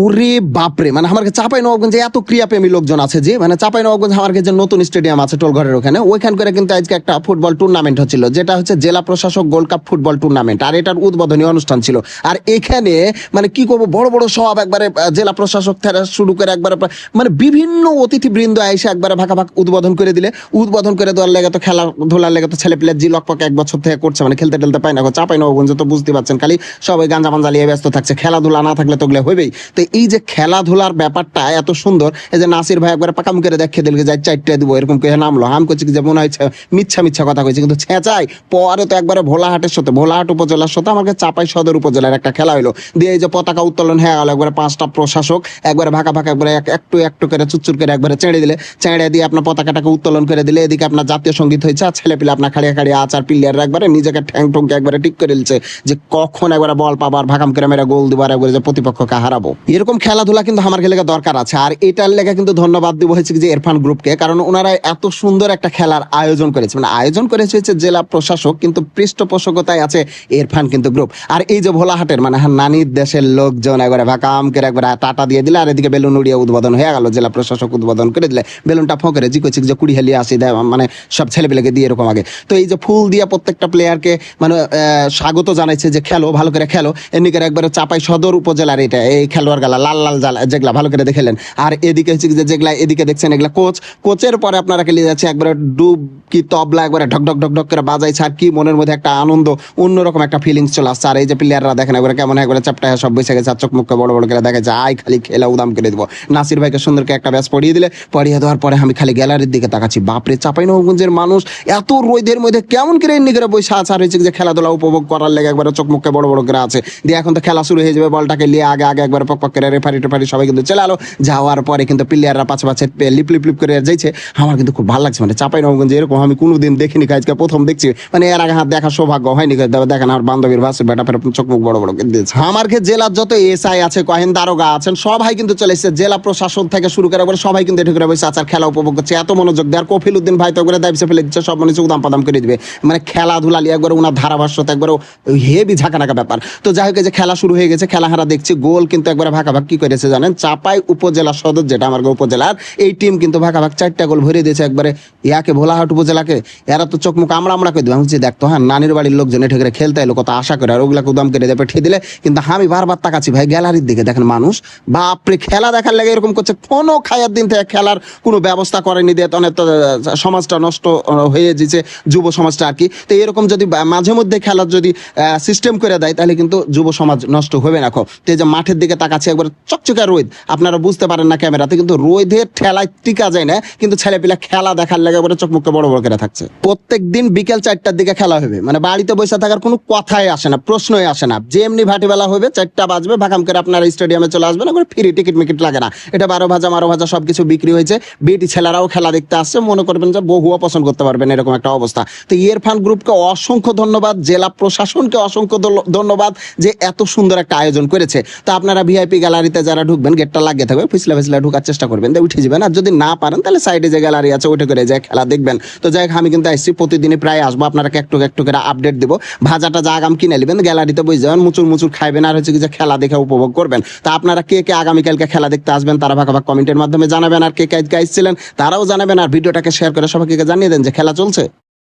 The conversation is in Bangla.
ওরে বাপরে, মানে আমার চাপাই নবাবগঞ্জে এত ক্রিয়াপ্রেমী লোকজন আছে যে, মানে চাপাই নবাবগঞ্জ আমার যে নতুন স্টেডিয়াম আছে টোলঘরের ওখানে, ওইখান করে কিন্তু আজকে একটা ফুটবল টুর্নামেন্ট হচ্ছিল, যেটা হচ্ছে জেলা প্রশাসক গোল্ড কাপ ফুটবল টুর্নামেন্ট। আর এটার উদ্বোধনী অনুষ্ঠান ছিল। আর এখানে মানে কি করবো, বড় বড় সব একবারে জেলা প্রশাসক থেকে শুরু করে একবারে মানে বিভিন্ন অতিথিবৃন্দ এসে একবারে ভাগ উদ্বোধন করে দিলে। উদ্বোধন করে দেওয়ার লেগে তো খেলাধুলার লেগে তো ছেলে পেলে জি লকপক 1 বছর থেকে করছে, মানে খেলতে টেলতে পায় না। চাপাই নবাবগঞ্জে তো বুঝতে পারছেন, খালি সবাই গাঞ্জা মাঞ্জা নিয়ে ব্যস্ত থাকছে, খেলাধুলা না থাকলে তো ওগুলো হইবেই। তো এই যে খেলাধুলার ব্যাপারটা এত সুন্দর, এই যে নাসির ভাই একবার পাকাম করে দেখে দিল যাই 4টা দিব এরকম কে নামলো, আমি করছি যে মনে হচ্ছে মিথ্যা মিথ্যা কথা কইছে, কিন্তু ছেঁচাই পরে তো একবারে ভোলাহাটের সাথে, ভোলাহাট উপজেলার সাথে আমাকে চাপাই সদর উপজেলার একটা খেলা হইলো। দিয়ে এই যে পতাকা উত্তোলন হয়ে গেল, একবারে 5টা প্রশাসক একবারে ভাকা ভাকা একবারে একটু একটু করে চুচুর করে একবারে চেড়ে দিলে, চেড়ে দিয়ে আপনার পতাকাটাকে উত্তোলন করে দিলে। এদিকে আপনার জাতীয় সঙ্গীত হয়েছে, আর ছেলে পিলে আপনার খাড়িয়া খাড়িয়া আচার পিলিয়ার একবারে নিজেকে ঠ্যাং ঠুংকে একবারে ঠিক করে দিচ্ছে যে কখন একবারে বল পাবার, ভাকাম করে মেরে গোল দিবার, একবারে যে প্রতিপক্ষকে হারাবো। এরকম খেলাধুলা কিন্তু আমার লেগে দরকার আছে। আর এটার লেগে কিন্তু ধন্যবাদ দিব হচ্ছে যে ইরফান গ্রুপকে, কারণ ওনারা এত সুন্দর একটা খেলার আয়োজন করেছে, মানে আয়োজন করেছে হচ্ছে জেলা প্রশাসক, কিন্তু পৃষ্ঠপোষকতায় আছে ইরফান কিন্তু গ্রুপ। আর এই যে ভোলাহাটের মানে নানির দেশের লোকজন একবারে ভাকাম করে একবারে টাটা দিয়ে দিলে, আর এদিকে বেলুন উড়িয়ে উদ্বোধন হয়ে গেল, জেলা প্রশাসক উদ্বোধন করে দিলে। বেলুনটা ফোঁকে জি করছে যে 20 হেলিয়ে আসি দেয়, মানে সব ছেলেপেলেকে দিয়ে এরকম আগে। তো এই যে ফুল দিয়ে প্রত্যেকটা প্লেয়ারকে মানে স্বাগত জানাইছে যে খেলো, ভালো করে খেলো। এমনি করে একবারে চাপাই সদর উপজেলার এটা এই খেলোয়াড় গালা লাল লাল যেগুলা ভালো করে দেখলেন। আর এদিকে হচ্ছে যে যেগুলা এদিকে দেখছেন এগুলা কোচের পরে আপনারা খেলে যাচ্ছে একবারে ডুব কি তবলা একবারে ঢক ঢক ঢক ঢক করে বাজাইছে। আর কি মনের মধ্যে একটা আনন্দ, অন্যরকম একটা ফিলিংস চলে আসছে। আর এই যে প্লেয়াররা দেখেন একবারে কেমন একবারে চাপটা সব বসে গেছে, চোখ মুখকে বড় বড় করে দেখা যায়, আই খালি খেলা উদাম করে দিব। নাসির ভাইকে সুন্দরকে একটা ব্যাস পড়িয়ে দিলে, পড়িয়ে দেওয়ার পরে আমি খালি গ্যালারির দিকে তাকাচ্ছি, বাপরে চাপাই নবাবগঞ্জের মানুষ এত রোদের মধ্যে কেমন করে এমনি করে বসে আছে। আর হয়েছে যে খেলাধুলা উপভোগ করার লেগে একবারে চোখ মুখকে বড় বড় করে আছে। দিয়ে এখন তো খেলা শুরু হয়ে যাবে, বলটাকে নিয়ে আগে আগে একবার পক পক করে রেফারি টেফারি সবাই কিন্তু চলে আলো। যাওয়ার পরে কিন্তু প্লেয়াররা পাশে পাশে লিপ লিপ লিপ করে যাইছে। আমার কিন্তু খুব ভালো লাগছে, মানে চাপাই নবাবগঞ্জে এরকম আমি কোনোদিন দেখিনি, আজকে প্রথম দেখছি। মানে এর আগে হাত দেখার সৌভাগ্য হয়নি। দেখেন আমার বান্ধবীর ভাষা বেটা ফের চোখ মুখ বড় বড় করে দিয়েছে। আমার জেলার যত এসআই আছে, কহেন দারোগা আছেন, সবাই কিন্তু চলে এসেছে, জেলা প্রশাসন থেকে শুরু করে সবাই কিন্তু এটি করে বসে আচার খেলা উপভোগ করছে। এত মনোযোগ দেয়। আর কফিল উদ্দিন ভাই তো করে দায়িত্ব ফেলে দিচ্ছে, সব মানুষ উদাম পাদাম করে দিবে, মানে খেলাধুলা নিয়ে একবার ওনার ধারাভাষ্যতে একবার হেভি ঝাঁকানাকা ব্যাপার। তো যাই হোক, যে খেলা শুরু হয়ে গেছে, খেলা হারা দেখছি। গোল কিন্তু একবার ভাগাভাগ কি করেছে জানেন, চাপাই উপজেলা সদর যেটা আমার উপজেলার এই টিম কিন্তু ভাগাভাগ 4টা গোল ভরে দিয়েছে একবারে ইয়াকে, ভোলাহাট উপজেলাকে। এরা তো চোখ মুখ আমরা করে দেবো। আমি দেখতো হ্যাঁ নানির বাড়ির লোকজন এঠে করে খেলতে এলো, কত আশা করে, আর ওগুলাকে উদাম করে দেবে ঠিয়ে দিলে। কিন্তু আমি বারবার তাকাচ্ছি ভাই গ্যালারির দিকে, দেখেন মানুষ বাপরে খেলা দেখার লাগে এরকম করছে। কোনো খায়ার দিন থেকে খেলার কোনো ব্যবস্থা করেনি, দিয়ে অনেক সমাজটা নষ্ট হয়ে যেছে, যুব সমাজটা আর কি। তো এরকম যদি মাঝে মধ্যে খেলার যদি সিস্টেম করে দেয়, তাহলে কিন্তু যুব সমাজ নষ্ট হবে না। তো এই যে মাঠের দিকে তাকাচ্ছে একবার চকচকা রোদ, আপনারা বুঝতে পারেন না ক্যামেরাতে, কিন্তু রোদের ঠেলায় টিকা যায় না, কিন্তু ছেলেপিলা খেলা দেখার লেগে পরে চোখ মুখে বড় বড় করে থাকছে। প্রত্যেক দিন বিকেল 4টার দিকে খেলা হবে, মানে বাড়িতে বসে থাকার কোনো কথাই আসে না, প্রশ্নই আসে না। যেমনি ভাটিবেলা হবে 4টা বাজবে, ভাকাম করে আপনারা স্টেডিয়ামে চলে আসবেন, একবার ফ্রি টিকিট মিকিট লাগে না। এটা 12 ভাজা 12 ভাজা সবকিছু বিক্রি হয়েছে। বিটি ছেলেরাও খেলা দেখতে আসছে, মনে করবেন যে বহুও পছন্দ করতে পারবেন, এরকম একটা অবস্থা। তো ইরফান গ্রুপকে অসংখ্য ধন্যবাদ, জেলা প্রশাসনকে অসংখ্য ধন্যবাদ যে এত সুন্দর একটা আয়োজন করেছে। তো আপনারা ভিআইপি গ্যালারিতে যারা ঢুকবেন, গেটটা লাগিয়ে থাকবে, ফিসলা ফিসলা ঢুকার চেষ্টা করবেন, উঠে যাবেন। আর যদি না পারেন তাহলে সাইডে যে গ্যালারি আছে ওইটা করে যায় খেলা দেখবেন। তো যাই হোক, আমি কিন্তু আসছি প্রতিদিনই প্রায় আসবো, আপনারা একটু একটু করে আপডেট দেবো। ভাজাটা যা আগাম কিনে নেবেন, গ্যালারিতে বসে যাবেন, মুচুর মুচুর খাইবেন, আর হচ্ছে যে খেলা দেখে উপভোগ করবেন। তা আপনারা কে কে আগামীকালকে খেলা দেখতে আসবেন, তারা ভাগ কমেন্টের মাধ্যমে জানাবেন। আর কে কে আসছিলেন তারাও জানাবেন। আর ভিডিওটাকে শেয়ার করে সবাইকে জানিয়ে দেন যে খেলা চলছে।